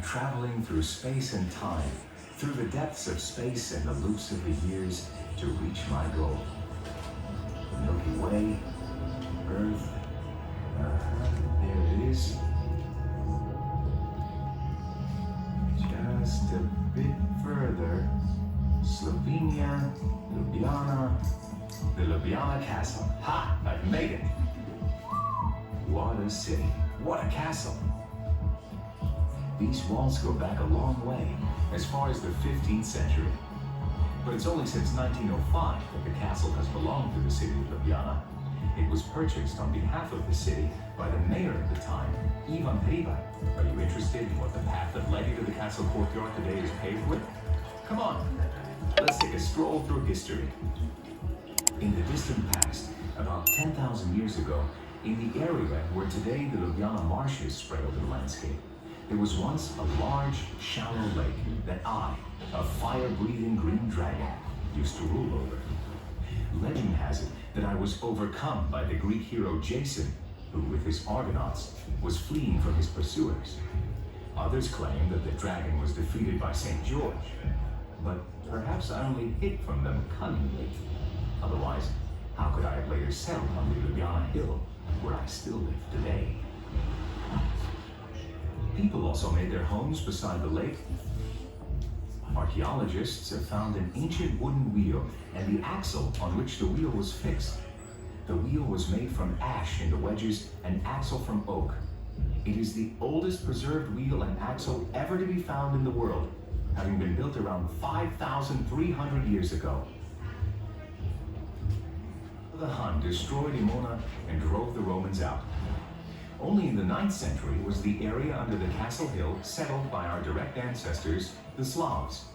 Traveling through space and time, through the depths of space and the loops of the years to reach my goal. The Milky Way, Earth, there it is. Just a bit further, Slovenia, Ljubljana, the Ljubljana Castle. Ha! I've made it! What a city, what a castle! These walls go back a long way, as far as the 15th century. But it's only since 1905 that the castle has belonged to the city of Ljubljana. It was purchased on behalf of the city by the mayor at the time, Ivan Hribar. Are you interested in what the path that led you to the castle courtyard today is paved with? Come on, let's take a stroll through history. In the distant past, about 10,000 years ago, in the area where today the Ljubljana marshes spread over the landscape, there was once a large, shallow lake that I, a fire-breathing green dragon, used to rule over. Legend has it that I was overcome by the Greek hero Jason, who, with his Argonauts, was fleeing from his pursuers. Others claim that the dragon was defeated by St. George, but perhaps I only hid from them cunningly. Otherwise, how could I have later settled on the Ljubljana hill, where I still live today? People also made their homes beside the lake. Archaeologists have found an ancient wooden wheel and the axle on which the wheel was fixed. The wheel was made from ash in the wedges and axle from oak. It is the oldest preserved wheel and axle ever to be found in the world, having been built around 5,300 years ago. The Hun destroyed Imola and drove the Romans out. Only in the 9th century was the area under the castle hill settled by our direct ancestors, the Slavs.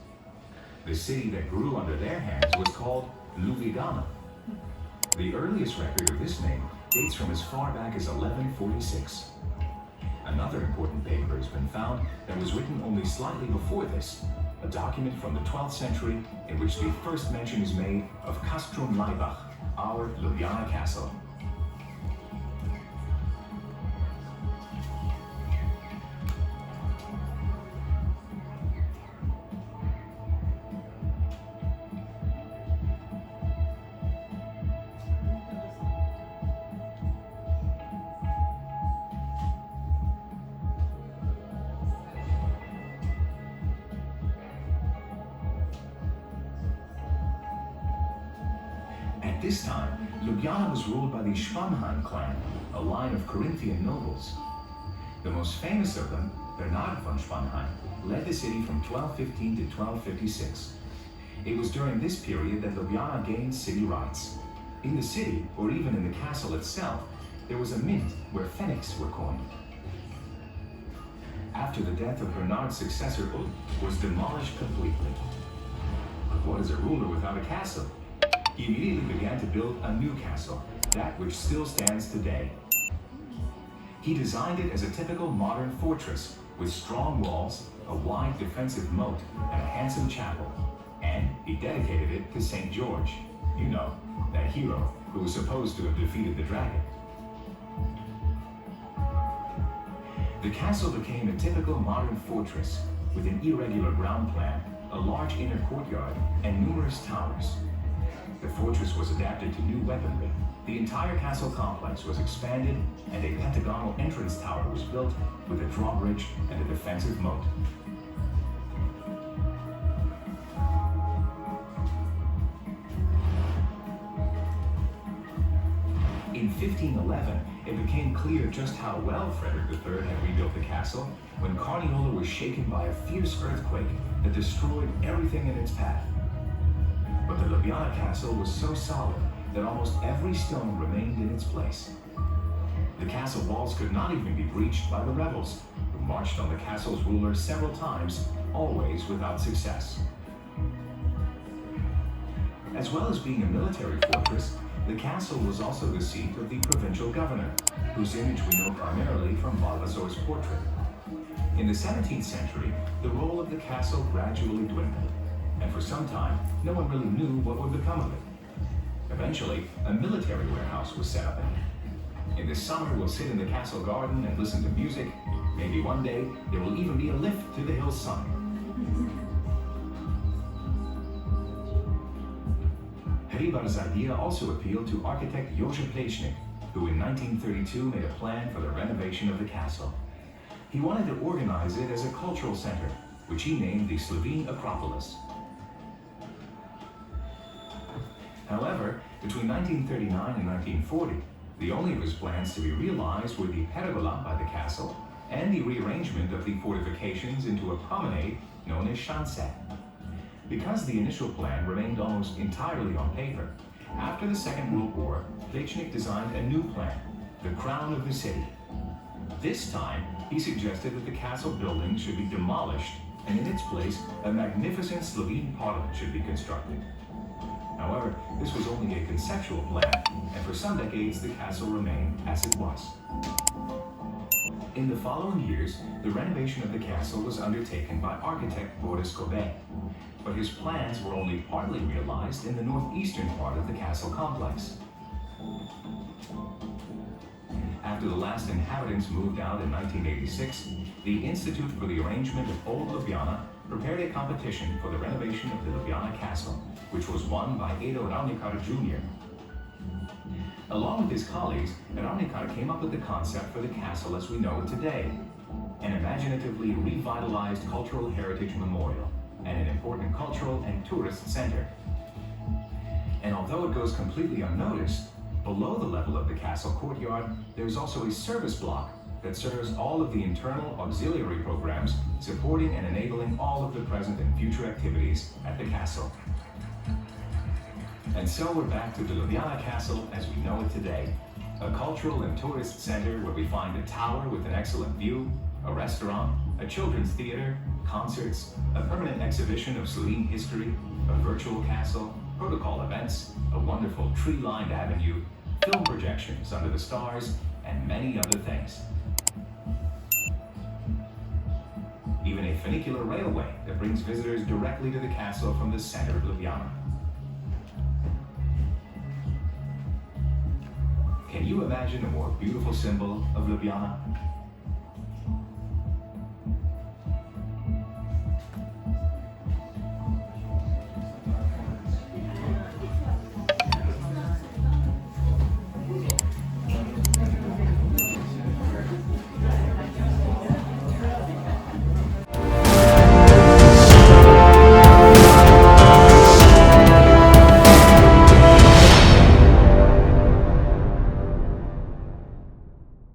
The city that grew under their hands was called Ljubljana. The earliest record of this name dates from as far back as 1146. Another important paper has been found that was written only slightly before this, a document from the 12th century in which the first mention is made of Castrum Laibach, our Ljubljana Castle. At this time, Ljubljana was ruled by the Spanheim clan, a line of Corinthian nobles. The most famous of them, Bernard von Spanheim, led the city from 1215 to 1256. It was during this period that Ljubljana gained city rights. In the city, or even in the castle itself, there was a mint where pfennigs were coined. After the death of Bernard's successor, Ulf was demolished completely. But what is a ruler without a castle? He immediately began to build a new castle, that which still stands today. He designed it as a typical modern fortress, with strong walls, a wide defensive moat, and a handsome chapel. And he dedicated it to St. George, you know, that hero who was supposed to have defeated the dragon. The castle became a typical modern fortress, with an irregular ground plan, a large inner courtyard, and numerous towers. The fortress was adapted to new weaponry. The entire castle complex was expanded, and a pentagonal entrance tower was built with a drawbridge and a defensive moat. In 1511, it became clear just how well Frederick III had rebuilt the castle when Carniola was shaken by a fierce earthquake that destroyed everything in its path. But the Ljubljana castle was so solid that almost every stone remained in its place. The castle walls could not even be breached by the rebels, who marched on the castle's ruler several times, always without success. As well as being a military fortress, The castle was also the seat of the provincial governor, whose image we know primarily from Valvasor's portrait. In the 17th century, the role of the castle gradually dwindled, and for some time, no one really knew what would become of it. Eventually, a military warehouse was set up in it. In the summer, we'll sit in the castle garden and listen to music. Maybe one day, there will even be a lift to the hill's summit. Hribar's idea also appealed to architect Jože Plečnik, who in 1932 made a plan for the renovation of the castle. He wanted to organize it as a cultural center, which he named the Slovene Acropolis. However, between 1939 and 1940, the only of his plans to be realized were the pergola by the castle and the rearrangement of the fortifications into a promenade known as Schanze. Because the initial plan remained almost entirely on paper, after the Second World War, Plečnik designed a new plan, the crown of the city. This time, he suggested that the castle building should be demolished and in its place, a magnificent Slovene parliament should be constructed. However, this was only a conceptual plan, and for some decades the castle remained as it was. In the following years, the renovation of the castle was undertaken by architect Boris Kobe, but his plans were only partly realized in the northeastern part of the castle complex. After the last inhabitants moved out in 1986, the Institute for the Arrangement of Old Ljubljana prepared a competition for the renovation of the Ljubljana Castle, which was won by Edo Ravnikar Jr. Along with his colleagues, Ravnikar came up with the concept for the castle as we know it today, an imaginatively revitalized cultural heritage memorial and an important cultural and tourist center. And although it goes completely unnoticed, below the level of the castle courtyard, there is also a service block that serves all of the internal auxiliary programs supporting and enabling all of the present and future activities at the castle. And so we're back to the Ljubljana Castle as we know it today, a cultural and tourist center where we find a tower with an excellent view, a restaurant, a children's theater, concerts, a permanent exhibition of Slovene history, a virtual castle, protocol events, a wonderful tree-lined avenue, film projections under the stars, and many other things. Even a funicular railway that brings visitors directly to the castle from the center of Ljubljana. Can you imagine a more beautiful symbol of Ljubljana?